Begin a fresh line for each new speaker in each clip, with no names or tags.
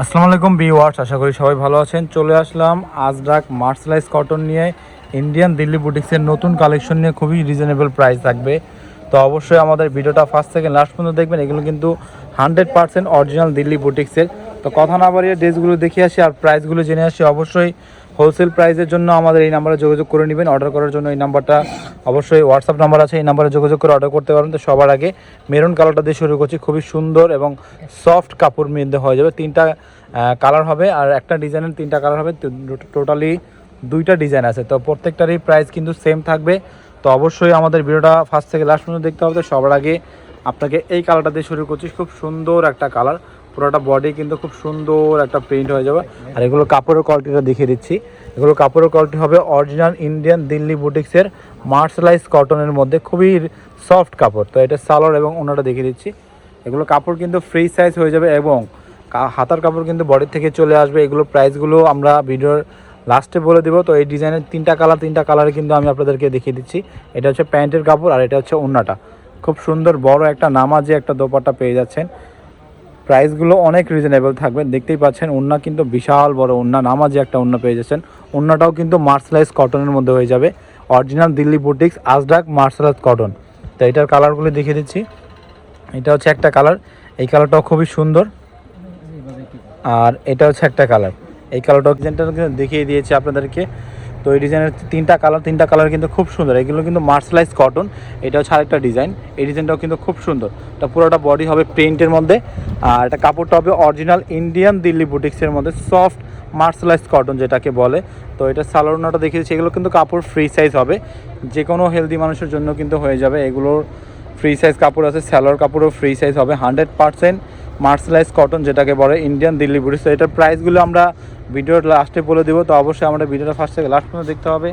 আসসালামু আলাইকুম ভিউয়ার্স, আশা করি সবাই ভালো আছেন। চলে আসলাম আজরাক মার্সেলাইজ কটন নিয়ে। ইন্ডিয়ান দিল্লি বুটিক্সের নতুন কালেকশন নিয়ে খুবই রিজনেবল প্রাইস থাকবে। তো অবশ্যই আমাদের ভিডিওটা ফার্স্ট থেকে লাস্ট পর্যন্ত দেখবেন। এগুলো কিন্তু 100% অরিজিনাল দিল্লি বুটিক্সের। তো কথা না বাড়িয়ে ড্রেসগুলো দেখে আসি আর প্রাইসগুলো জেনে আসি। অবশ্যই হোলসেল প্রাইসের জন্য আমাদের এই নাম্বারে যোগাযোগ করে নেবেন। অর্ডার করার জন্য এই নাম্বারটা অবশ্যই হোয়াটসঅ্যাপ নাম্বার আছে, এই নাম্বারে যোগাযোগ করে অর্ডার করতে পারেন। তো সবার আগে মেরুন কালারটা দিয়ে শুরু করছি। খুবই সুন্দর এবং সফট কাপড় মধ্যে হয়ে যাবে। তিনটা কালার হবে আর একটা ডিজাইনের তিনটা কালার হবে। টোটালি দুইটা ডিজাইন আছে। তো প্রত্যেকটারই প্রাইস কিন্তু সেম থাকবে। তো অবশ্যই আমাদের ভিডিওটা ফার্স্ট থেকে লাস্ট পর্যন্ত দেখতে হবে। তো সবার আগে আপনাকে এই কালারটা দিয়ে শুরু করছি। খুব সুন্দর একটা কালার, পুরোটা বডি কিন্তু খুব সুন্দর একটা প্রিন্ট হয়ে যাবে। আর এগুলো কাপড়ের কোয়ালিটিটা দেখিয়ে দিচ্ছি। এগুলো কাপড়ের কোয়ালিটি হবে অরিজিনাল ইন্ডিয়ান দিল্লি বুটিক্সের মার্শালাইজ কটনের মধ্যে, খুবই সফট কাপড়। তো এটা সালোয়ার এবং ওনাটা দেখিয়ে দিচ্ছি। এগুলো কাপড় কিন্তু ফ্রি সাইজ হয়ে যাবে এবং হাতার কাপড় কিন্তু বডির থেকে চলে আসবে। এগুলো প্রাইসগুলো আমরা ভিডিওর লাস্টে বলে দেবো। তো এই ডিজাইনের তিনটা কালারে কিন্তু আমি আপনাদেরকে দেখিয়ে দিচ্ছি। এটা হচ্ছে প্যান্টের কাপড় আর এটা হচ্ছে ওড়নাটা। খুব সুন্দর বড় একটা নামাজি একটা দোপাট্টা পেয়ে যাচ্ছেন। প্রাইসগুলো অনেক রিজনেবল থাকবে, দেখতেই পাচ্ছেন। ওড়না কিন্তু বিশাল বড় ওড়না, নামাজি একটা ওড়না পেয়ে যাচ্ছেন। ওড়নাটাও কিন্তু মার্শালাইজ কটনের মধ্যে হয়ে যাবে, original Delhi boutiques Ajrak mercerise cotton. তো এটার কালারগুলো দেখিয়ে দিচ্ছি। এটা হচ্ছে একটা কালার, এই কালারটাও খুবই সুন্দর। আর এটা হচ্ছে একটা কালার, এই কালারটাও ডিজাইনটা কিন্তু দেখিয়ে দিয়েছি আপনাদেরকে। তো এই ডিজাইনের তিনটা কালার কিন্তু খুব সুন্দর। এগুলো কিন্তু মার্শালাইজ কটন। এটা হচ্ছে আরেকটা ডিজাইন, এই ডিজাইনটাও কিন্তু খুব সুন্দর। এটা পুরোটা বডি হবে প্রিন্টের মধ্যে আর এটা কাপড়টা হবে অরিজিনাল ইন্ডিয়ান দিল্লি বুটিক্সের মধ্যে সফট মার্শালাইজ কটন যেটাকে বলে। তো এটা সালোয়ারটা দেখিয়ে দিচ্ছি। এগুলো কিন্তু কাপড় ফ্রি সাইজ হবে, যে কোনো হেলদি মানুষের জন্য কিন্তু হয়ে যাবে। এগুলোর ফ্রি সাইজ কাপড় আছে, সালোয়ার কাপড়ও ফ্রি সাইজ হবে। 100% মার্শালাইজ কটন যেটাকে বলে ইন্ডিয়ান দিল্লি বুটিক্স। তো এটার প্রাইসগুলো আমরা ভিডিওর লাস্টে বলে দেবো। তো অবশ্যই আমাদের ভিডিওটা ফার্স্ট থেকে লাস্ট পর্যন্ত দেখতে হবে।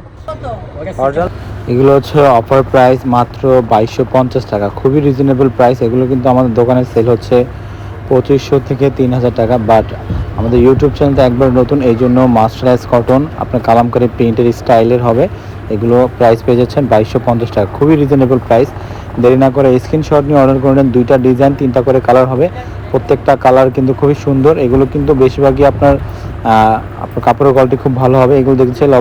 এগুলো হচ্ছে অফার প্রাইস মাত্র 2250 টাকা, খুবই রিজনেবল প্রাইস। এগুলো কিন্তু আমাদের দোকানে সেল হচ্ছে 2500 থেকে 3000 টাকা। বাট আমাদের ইউটিউব চ্যানেলটা একবার নতুন, এই জন্য মার্শালাইজ কটন আপনার কালামকারী প্রিন্টের স্টাইলের হবে। এগুলো প্রাইস পেয়ে যাচ্ছেন 2250 টাকা, খুবই রিজনেবল প্রাইস। দেরি না করে স্ক্রিনশট নিয়ে অর্ডার করে নেন। দুইটা ডিজাইন তিনটা করে কালার হবে, প্রত্যেকটা কালার কিন্তু খুবই সুন্দর। এগুলো কিন্তু বেশিরভাগই আপনার কাপড়ের কোয়ালিটি খুব ভালো হবে। এগুলো দেখতে চাইলে